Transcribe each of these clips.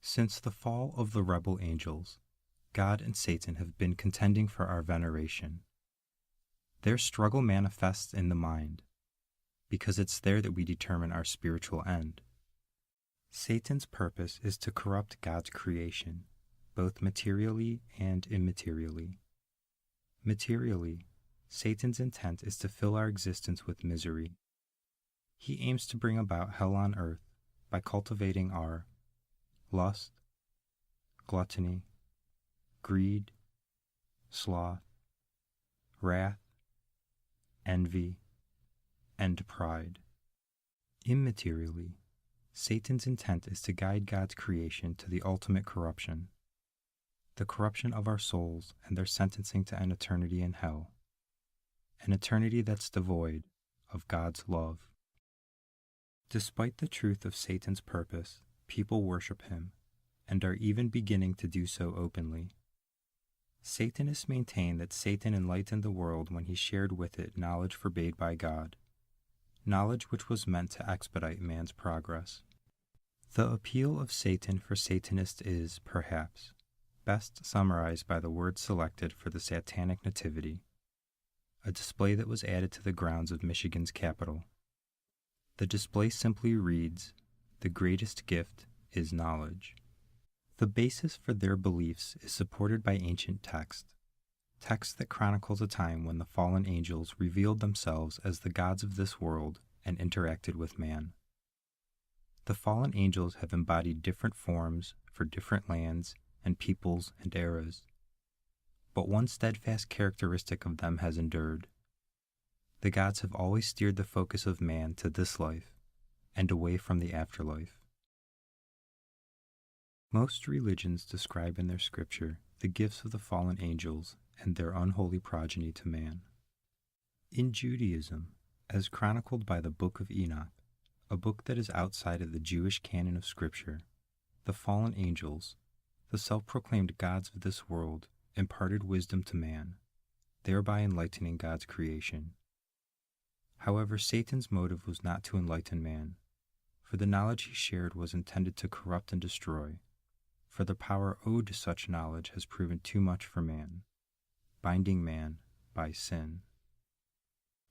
Since the fall of the rebel angels, God and Satan have been contending for our veneration. Their struggle manifests in the mind, because it's there that we determine our spiritual end. Satan's purpose is to corrupt God's creation, both materially and immaterially. Materially, Satan's intent is to fill our existence with misery. He aims to bring about hell on earth by cultivating our lust, gluttony, greed, sloth, wrath, envy, and pride. Immaterially, Satan's intent is to guide God's creation to the ultimate corruption, the corruption of our souls and their sentencing to an eternity in hell, an eternity that's devoid of God's love. Despite the truth of Satan's purpose, people worship him, and are even beginning to do so openly. Satanists maintain that Satan enlightened the world when he shared with it knowledge forbade by God, knowledge which was meant to expedite man's progress. The appeal of Satan for Satanists is, perhaps, best summarized by the word selected for the Satanic Nativity, a display that was added to the grounds of Michigan's Capitol. The display simply reads, "The greatest gift is knowledge." The basis for their beliefs is supported by ancient text that chronicles a time when the fallen angels revealed themselves as the gods of this world and interacted with man. The fallen angels have embodied different forms for different lands and peoples and eras, but one steadfast characteristic of them has endured. The gods have always steered the focus of man to this life and away from the afterlife. Most religions describe in their scripture the gifts of the fallen angels and their unholy progeny to man. In Judaism, as chronicled by the Book of Enoch, a book that is outside of the Jewish canon of Scripture, the fallen angels, the self-proclaimed gods of this world, imparted wisdom to man, thereby enlightening God's creation. However, Satan's motive was not to enlighten man, for the knowledge he shared was intended to corrupt and destroy, for the power owed to such knowledge has proven too much for man, binding man by sin.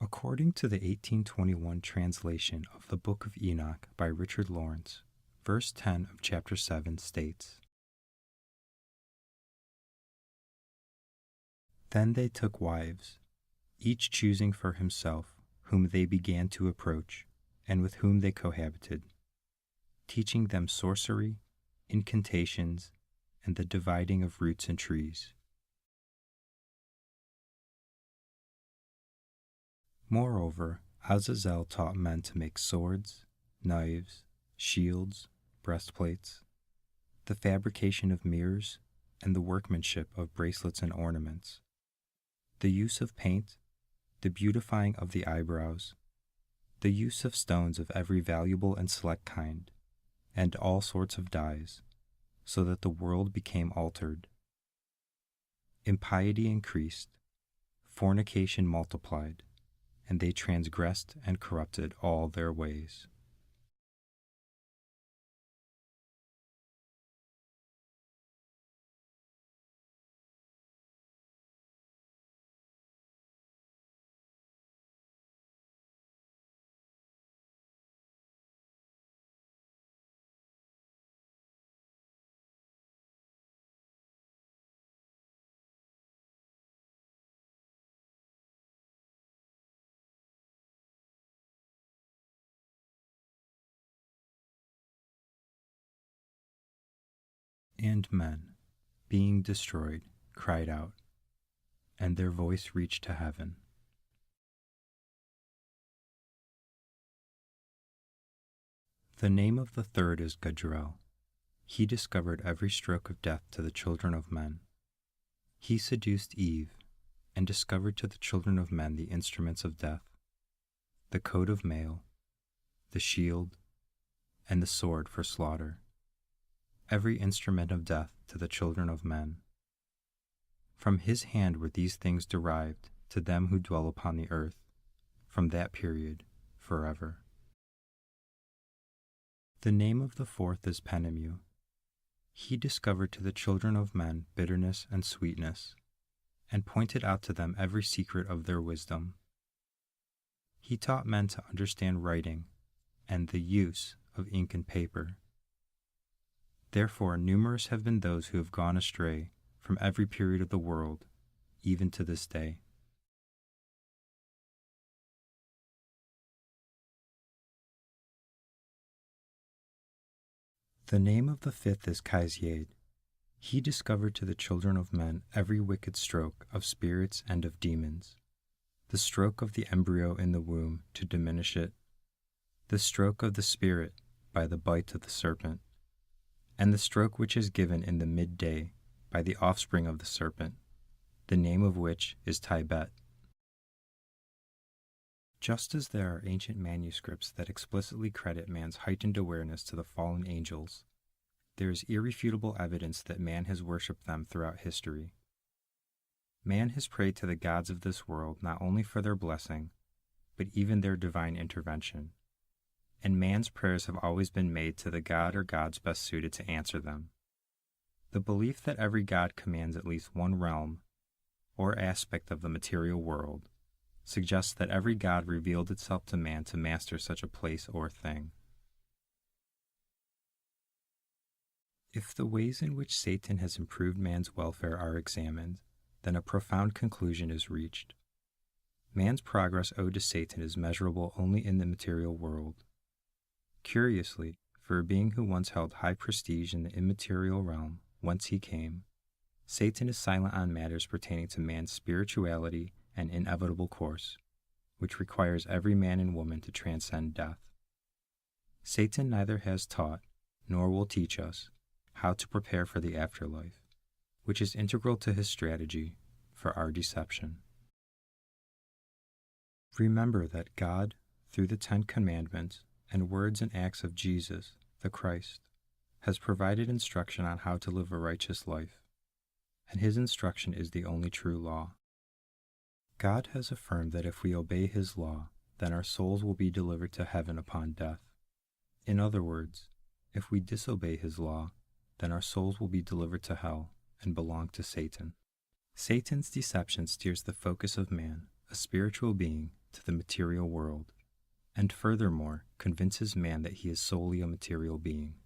According to the 1821 translation of the Book of Enoch by Richard Lawrence, verse 10 of chapter 7 states, "Then they took wives, each choosing for himself whom they began to approach, and with whom they cohabited, teaching them sorcery, incantations, and the dividing of roots and trees." Moreover, Azazel taught men to make swords, knives, shields, breastplates, the fabrication of mirrors, and the workmanship of bracelets and ornaments, the use of paint, the beautifying of the eyebrows, the use of stones of every valuable and select kind, and all sorts of dyes, so that the world became altered. Impiety increased, fornication multiplied, and they transgressed and corrupted all their ways. And men, being destroyed, cried out, and their voice reached to heaven. The name of the third is Gadrel. He discovered every stroke of death to the children of men. He seduced Eve, and discovered to the children of men the instruments of death, the coat of mail, the shield, and the sword for slaughter, every instrument of death to the children of men. From his hand were these things derived to them who dwell upon the earth, from that period forever. The name of the fourth is Penemu. He discovered to the children of men bitterness and sweetness, and pointed out to them every secret of their wisdom. He taught men to understand writing and the use of ink and paper. Therefore, numerous have been those who have gone astray from every period of the world, even to this day. The name of the fifth is Kaisied. He discovered to the children of men every wicked stroke of spirits and of demons, the stroke of the embryo in the womb to diminish it, the stroke of the spirit by the bite of the serpent, and the stroke which is given in the midday by the offspring of the serpent, the name of which is Tibet. Just as there are ancient manuscripts that explicitly credit man's heightened awareness to the fallen angels, there is irrefutable evidence that man has worshipped them throughout history. Man has prayed to the gods of this world not only for their blessing, but even their divine intervention, and man's prayers have always been made to the god or gods best suited to answer them. The belief that every god commands at least one realm or aspect of the material world suggests that every god revealed itself to man to master such a place or thing. If the ways in which Satan has improved man's welfare are examined, then a profound conclusion is reached. Man's progress owed to Satan is measurable only in the material world. Curiously, for a being who once held high prestige in the immaterial realm whence he came, Satan is silent on matters pertaining to man's spirituality and inevitable course, which requires every man and woman to transcend death. Satan neither has taught, nor will teach us, how to prepare for the afterlife, which is integral to his strategy for our deception. Remember that God, through the 10 Commandments and words and acts of Jesus, the Christ, has provided instruction on how to live a righteous life, and his instruction is the only true law. God has affirmed that if we obey his law, then our souls will be delivered to heaven upon death. In other words, if we disobey his law, then our souls will be delivered to hell and belong to Satan. Satan's deception steers the focus of man, a spiritual being, to the material world, and furthermore convinces man that he is solely a material being.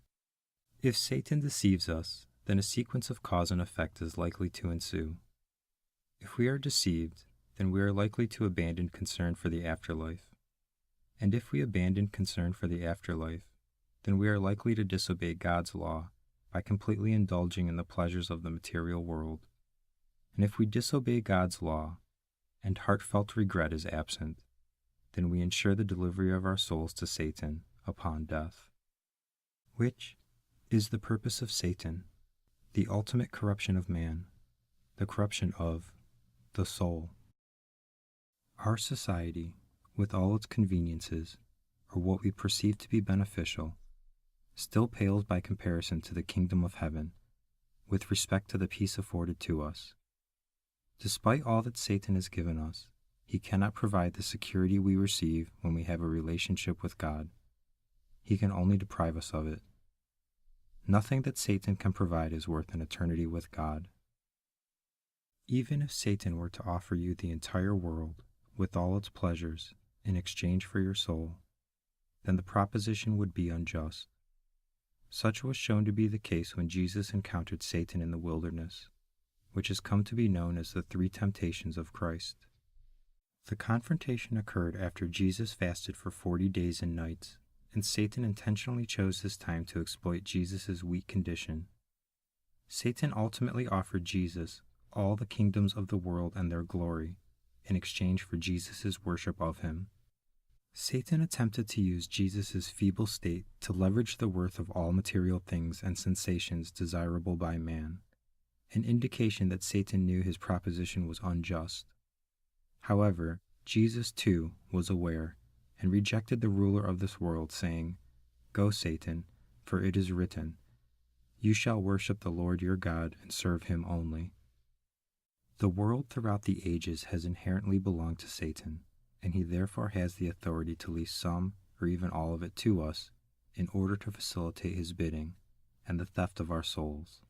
If Satan deceives us, then a sequence of cause and effect is likely to ensue. If we are deceived, then we are likely to abandon concern for the afterlife. And if we abandon concern for the afterlife, then we are likely to disobey God's law by completely indulging in the pleasures of the material world. And if we disobey God's law, and heartfelt regret is absent, then we ensure the delivery of our souls to Satan upon death. Which is the purpose of Satan, the ultimate corruption of man, the corruption of the soul. Our society, with all its conveniences, or what we perceive to be beneficial, still pales by comparison to the kingdom of heaven, with respect to the peace afforded to us. Despite all that Satan has given us, he cannot provide the security we receive when we have a relationship with God. He can only deprive us of it. Nothing that Satan can provide is worth an eternity with God. Even if Satan were to offer you the entire world, with all its pleasures, in exchange for your soul, then the proposition would be unjust. Such was shown to be the case when Jesus encountered Satan in the wilderness, which has come to be known as the 3 temptations of Christ. The confrontation occurred after Jesus fasted for 40 days and nights, and Satan intentionally chose this time to exploit Jesus' weak condition. Satan ultimately offered Jesus all the kingdoms of the world and their glory, in exchange for Jesus' worship of him. Satan attempted to use Jesus' feeble state to leverage the worth of all material things and sensations desirable by man, an indication that Satan knew his proposition was unjust. However, Jesus too was aware and rejected the ruler of this world, saying, "Go, Satan, for it is written, 'You shall worship the Lord your God and serve him only.'" The world throughout the ages has inherently belonged to Satan, and he therefore has the authority to lease some or even all of it to us in order to facilitate his bidding and the theft of our souls.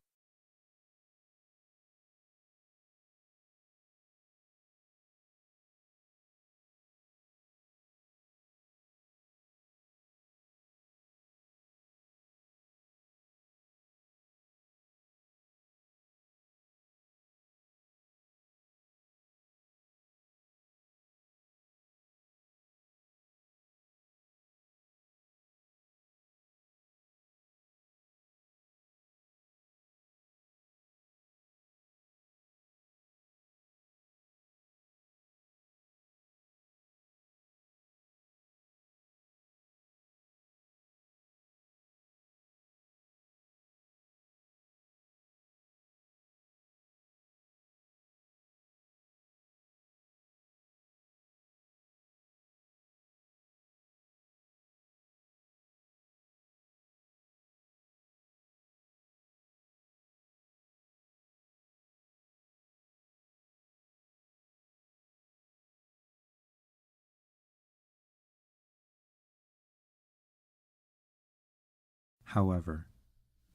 However,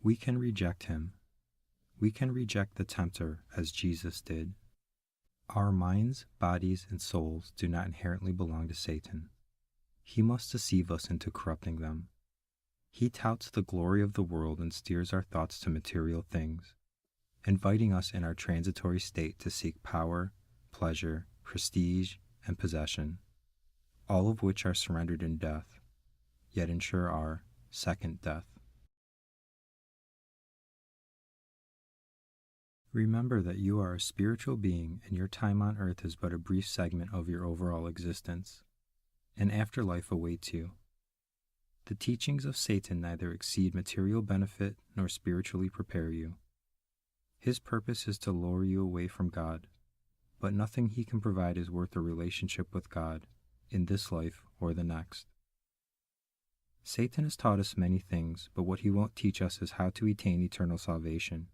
we can reject him. We can reject the tempter as Jesus did. Our minds, bodies, and souls do not inherently belong to Satan. He must deceive us into corrupting them. He touts the glory of the world and steers our thoughts to material things, inviting us in our transitory state to seek power, pleasure, prestige, and possession, all of which are surrendered in death, yet ensure our second death. Remember that you are a spiritual being and your time on earth is but a brief segment of your overall existence. An afterlife awaits you. The teachings of Satan neither exceed material benefit nor spiritually prepare you. His purpose is to lure you away from God, but nothing he can provide is worth a relationship with God in this life or the next. Satan has taught us many things, but what he won't teach us is how to attain eternal salvation.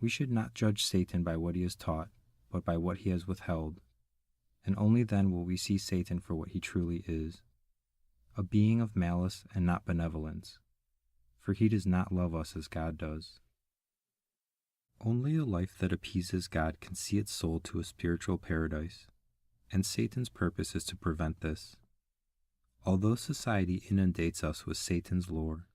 We should not judge Satan by what he has taught, but by what he has withheld, and only then will we see Satan for what he truly is, a being of malice and not benevolence, for he does not love us as God does. Only a life that appeases God can see its soul to a spiritual paradise, and Satan's purpose is to prevent this. Although society inundates us with Satan's lure,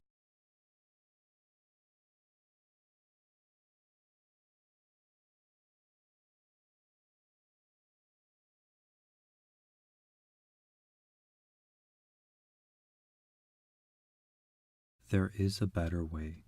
there is a better way.